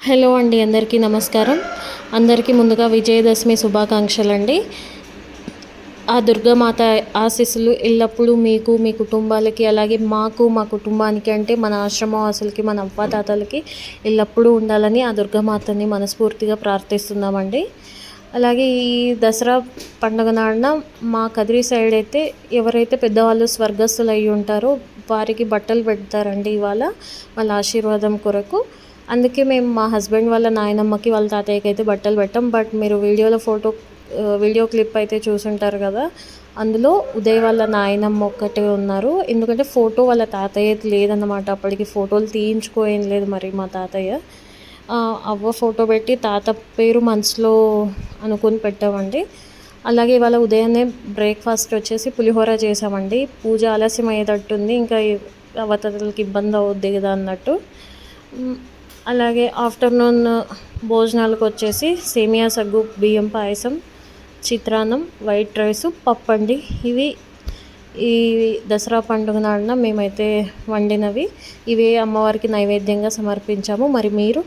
Hello అండి, అందరికీ నమస్కారం. అందరికీ ముందుగా విజయదశమి శుభాకాంక్షలు అండి. ఆ దుర్గామాత ఆశీస్సులు ఎల్లప్పుడూ మీకు, మీ కుటుంబాలకి, అలాగే మాకు, మా కుటుంబానికి, అంటే మన ఆశ్రమవాసులకి, మన అవ్వాతాతలకి ఎల్లప్పుడూ ఉండాలని ఆ దుర్గామాతని మనస్ఫూర్తిగా ప్రార్థిస్తున్నామండి. అలాగే ఈ దసరా పండుగ నాడున మా కదిరి సైడ్ అయితే ఎవరైతే పెద్దవాళ్ళు స్వర్గస్థులు అయ్యి ఉంటారో వారికి బట్టలు పెడతారండి ఇవాళ, వాళ్ళ ఆశీర్వాదం కొరకు. అందుకే మేము మా హస్బెండ్ వాళ్ళ నాయనమ్మకి, వాళ్ళ తాతయ్యకి అయితే బట్టలు పెట్టాం. బట్ మీరు వీడియో క్లిప్ అయితే చూసుంటారు కదా, అందులో ఉదయ్ వాళ్ళ నాయనమ్మ ఒక్కటే ఉన్నారు. ఎందుకంటే ఫోటో వాళ్ళ తాతయ్యది లేదన్నమాట, అప్పటికి ఫోటోలు తీయించుకోలేం లేదు మరి మా తాతయ్య. అవ్వ ఫోటో పెట్టి తాత పేరు మనసులో అనుకొని పెట్టామండి. అలాగే ఇవాళ ఉదయాన్నే బ్రేక్ఫాస్ట్ వచ్చేసి పులిహోర చేసామండి. పూజ ఆలస్యం అయ్యేటట్టుంది, ఇంకా అవతలకి ఇబ్బంది అవుద్ది కదా అన్నట్టు. అలాగే ఆఫ్టర్నూన్ భోజనాలకు వచ్చేసి సేమియా సగ్గు బియ్యం పాయసం, చిత్రాన్నం, వైట్ రైస్, పప్పు అండి. ఇవి ఈ దసరా పండుగ నాడున మేమైతే వండినవి. ఇవే అమ్మవారికి నైవేద్యంగా సమర్పించాము. మరి మీరు